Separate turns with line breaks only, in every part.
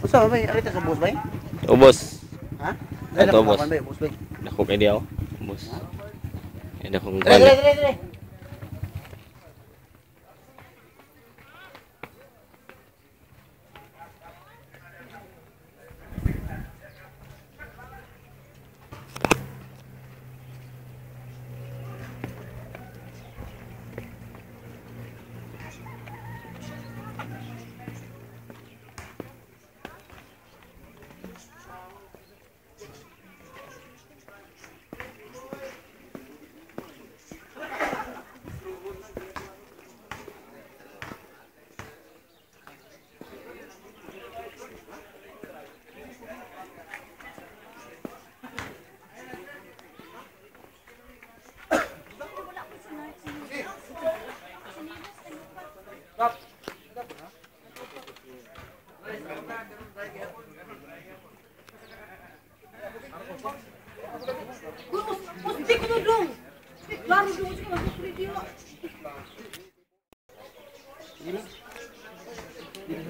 Saan ba? Arita sa bus ba?
Ubos.
Ha?
Ito, boss.
Bus ba?
Dako kay di ako. Ubos. Yan akong
Dire, dire, dire, dire.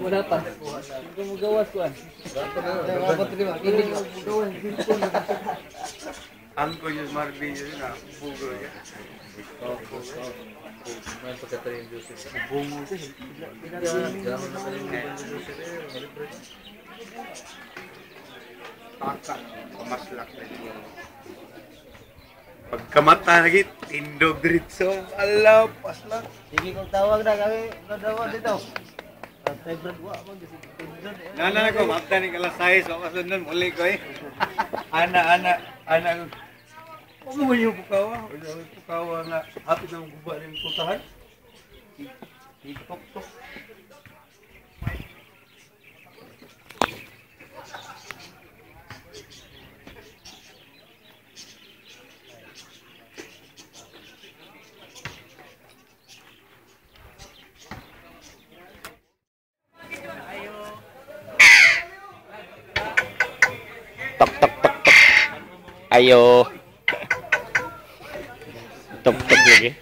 Wala pa. Hindi mo gawas ko an.
Angko yung marbinyo yun ah, bugo yan.
May pagkatayin Joseph.
Bungo siya.
Gano'n na kayo yung Joseph.
Taka, pamaslak na yun. Pagkamata na git, tindog diritso. Ala, paslak.
Sige kong tawag na kami. Tawag dito. Favorite wa mo.
Nana ko, mapta ni kalasay. So, kasundan, muli ko eh. Ana. Huwag mo yung pukawa. Huwag mo yung pukawa nga. Hapit ng guba rin putahan. Tok.
Tok. Ayo. Tok lagi.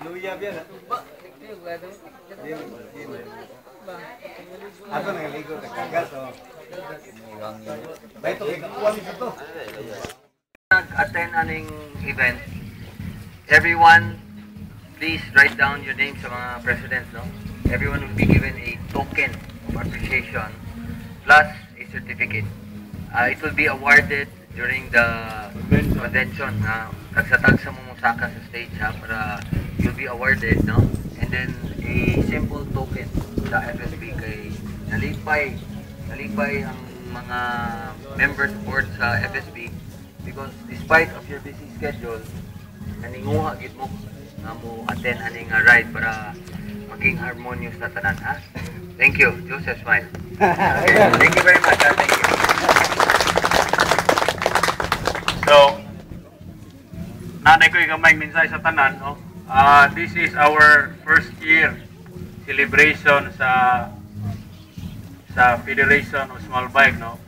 Luya biya na. Ako nangaligo sa kagat so. Baito kay kakuan dito.
Nag-attend aning event. Everyone, please write down your name sa mga presidents, no? Everyone will be given a token of appreciation plus a certificate. It will be awarded during the convention. Tagsatag sa mumusaka sa stage ha, para you'll be awarded, no? And then a simple token sa FSB kay nalipay ang mga members board sa FSB because despite of your busy schedule, naninguha gid mo nga mo attend aning ride para maging harmonious na tanan ha. Thank you, Joseph Smile. Thank you very much. Thank you.
So, nanay ko ikamay minsay sa tanan, no? This is our first year celebration sa Federation of Small Bike, no?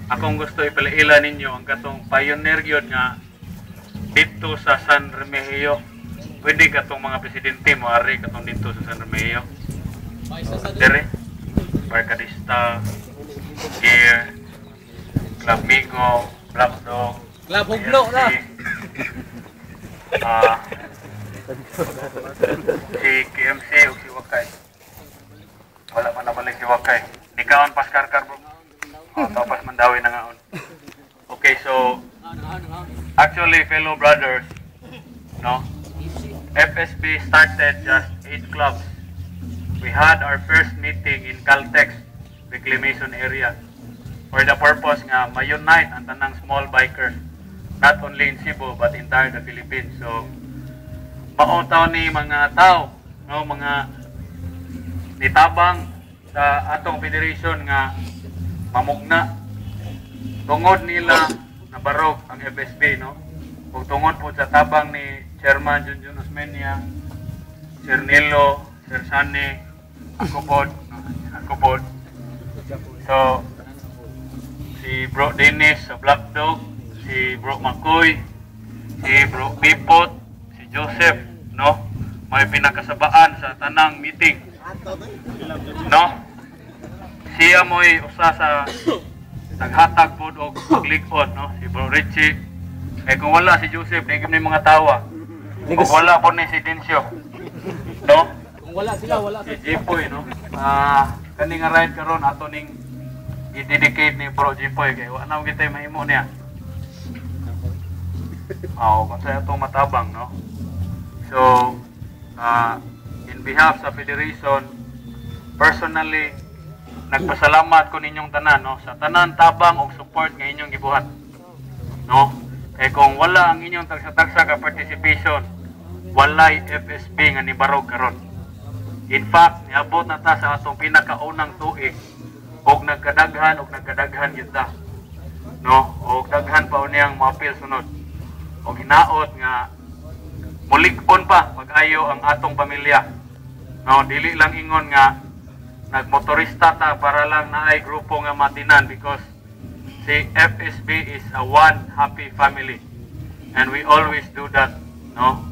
Akong gusto ipalaila ninyo ang katong pioneer yun nga dito sa San Remigio. Pwede katong mga presidente mo ari katong dito sa San Remigio. Dere, Barcadista, Gear, Club Migo, Black Dog,
Club Hugno na.
Si KMC o si Wakay. Wala pa nabalik si Wakay. Nikaon pas karkar bro. Tapos mandawi na ngaon. Okay, so actually fellow brothers, no? FSB started just 8 clubs. We had our first meeting in Caltex Reclamation Area for the purpose nga ma-unite ang tanang small bikers not only in Cebu but entire the Philippines. So mautaw ni mga tao, no, mga nitabang sa atong federation nga mamugna tungod nila na barog ang FSB, no, ug tungod po sa tabang ni Chairman Junjun Osmeña, Sir Nilo, Sir Sani, ako pod. So si Bro Dennis sa Black Dog, si Bro Makoy, si Bro Pipot, si Joseph, no, may pinakasabaan sa tanang meeting, no, siya mo'y usa sa naghatag po og paglikod, no, si Bro Richie. Kung wala si Joseph, di kami mga tawa. Kung wala po ni si Dincio, no,
Kung wala sila, wala
si Jipoy, no, kani nga ride karon ato ning i-dedicate ni Bro Jipoy kay wala na kita mahimo niya. Kasi itong matabang, no? So, in behalf sa Federation, personally, nagpasalamat ko ninyong tanan, no? Sa tanan tabang o support nga inyong gibuhat, no? Kaya kung wala ang inyong tagsa-tagsa ka participation, walay FSB nga nibarog karon. In fact, niabot na ta sa atong pinakaunang tuig og nagkadaghan kita, no? Og daghan pa uniyang maapil sunod. O hinaot nga mulig-on pa pag-ayo ang atong pamilya, no, dili lang ingon nga nagmotorista ta para lang naay grupo nga matinan, because si FSB is a one happy family and we always do that, no.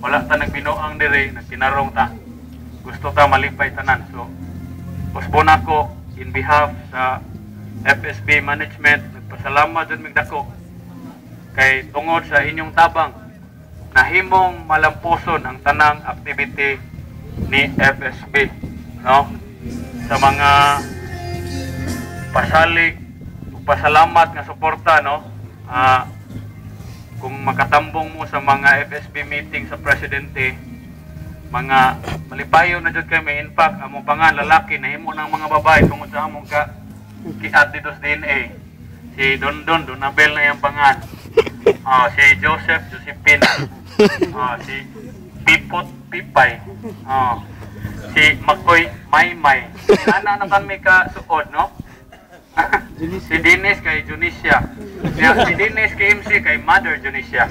Wala ta nagbinuang diri, nagtinarong ta, gusto ta malipay tanan. So usbon ako in behalf sa FSB management, nagpasalamat jud mig dako kay tungod sa inyong tabang nahimong malampuson ang tanang activity ni FSB, no, sa mga pasalig ug pasalamat nga suporta, no. Kung makatambong mo sa mga FSB meeting sa presidente, mga malipayo na jud kami. In fact, among pangan lalaki nahimo ng mga babae tungod sa among kiat dito sa DNA. Si Dondon, Donabel na yung pangan. Si Joseph, Josephine. Si Pipot, Pipay. Si Makoy, Maymay. Ana na kami ka suod, no? Si Dennis kay Junicia. Si Dennis kay MC kay Mother Junicia.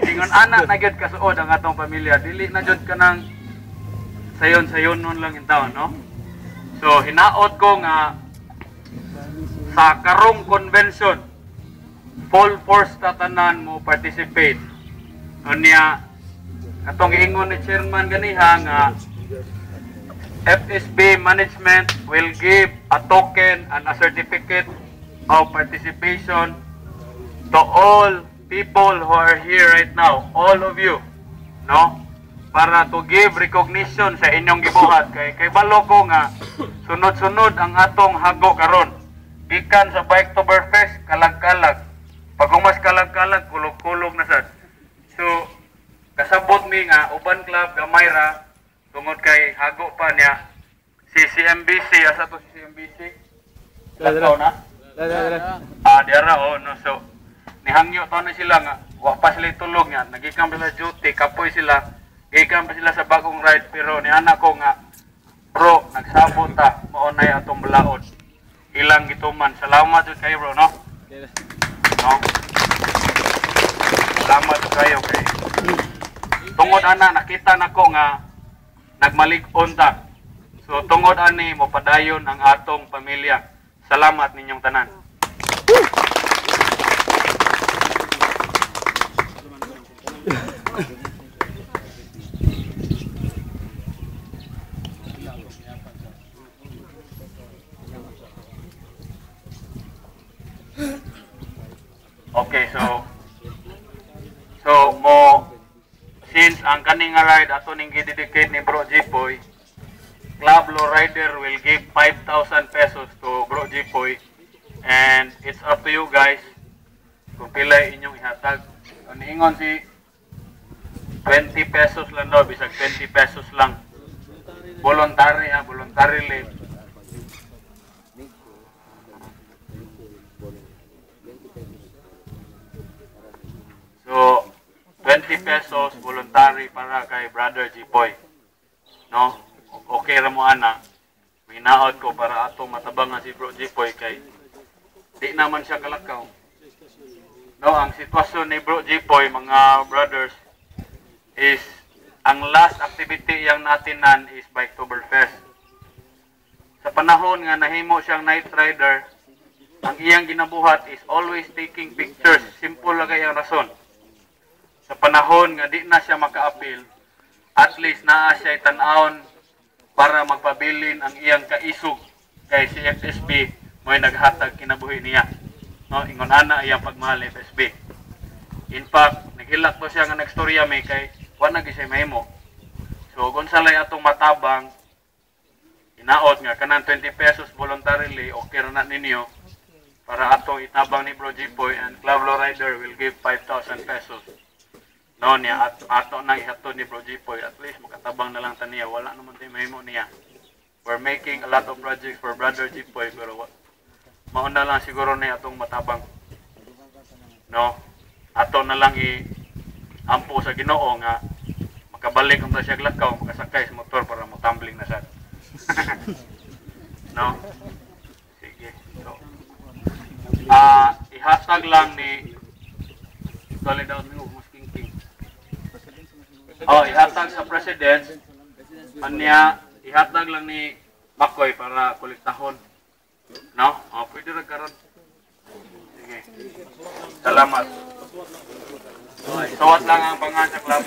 Ingon anak na gyud ka suod ang atong pamilya. Dili na gyud ka nang sayon nun lang in taon, no? So hinaot ko nga sa karong convention, full force tatanan mo participate. Unya atong giingon ni chairman ganiha nga FSB management will give a token and a certificate of participation to all people who are here right now, all of you, no, para to give recognition sa inyong gibuhat. Kay balo ko nga sunod-sunod ang atong hago karon, gikan sa Biketoberfest kalag-kalag, pag umas kalag-kalag kulog-kulog na sad. So kasabot mi nga uban club gamay ra tungod kay hago pa niya si CMBC. Asa to si CMBC? Lakaw na? Diara, no. So nihangyo to na sila nga wa pa sila tulog nga, nagikan pa sila duty, kapoy sila, gikan pa sila sa bagong ride. Pero ni anak ko nga, bro, nagsabot ta, maunay atong balaod, ilang gituman. Salamat jud kayo, bro, no? No? Salamat jud kayo kay tungod ana nakita nako nga nagmalig-on ta. So tungod ani mo padayon ang atong pamilya. Salamat ninyong tanan. Okay, so since ang kaning ride ato ning gidedicate ni Bro Jipoy, Club Lowrider will give 5,000 pesos to Bro Jipoy, and it's up to you guys kung pila inyong ihatag. Niingon si 20 pesos lang daw, bisag 20 pesos lang. Voluntary, voluntarily. kay Brother Jipoy. No? Okay ra mo ana. Minaot ko para ato matabangan si Bro Jipoy kay di naman siya kalakaw. No, ang sitwasyon ni Bro Jipoy, mga brothers, is ang last activity yang natinan is Biketoberfest. Sa panahon nga nahimo siyang night rider, ang iyang ginabuhat is always taking pictures. Simple lang ang rason. Sa panahon nga di na siya maka-appeal, at least naa siya tan-awon para magpabilin ang iyang kaisog kay si FSB mo'y naghatag kinabuhi niya. No, ingon ana iyang pagmahal ni FSB. In fact, naghilak to siya nga nagstorya may kay wa na gisay mahimo. So gonsalay atong matabang inaot nga kanang 20 pesos voluntarily okay ra na ninyo para atong itabang ni Bro Jipoy, and Club Lowrider will give 5,000 pesos. No, niya ato nang ihatod ni Bro Jipoy, at least makatabang na lang ta niya, wala naman tayo mahimo niya. We're making a lot of projects for Brother Jipoy, pero mauna lang siguro na atong matabang. No, ato na lang ampo sa Ginoo nga makabalik ang siya glakaw, makasakay sa motor para mo-tumbling na siya. No? Sige. So, i-hashtag lang ni solid out mo musking king. I-hashtag sa president. Anya, i-hashtag lang ni Makoy para kolektahon. No? Pwede rin karon. Sige. Salamat. Suwat lang ang pangan sa club.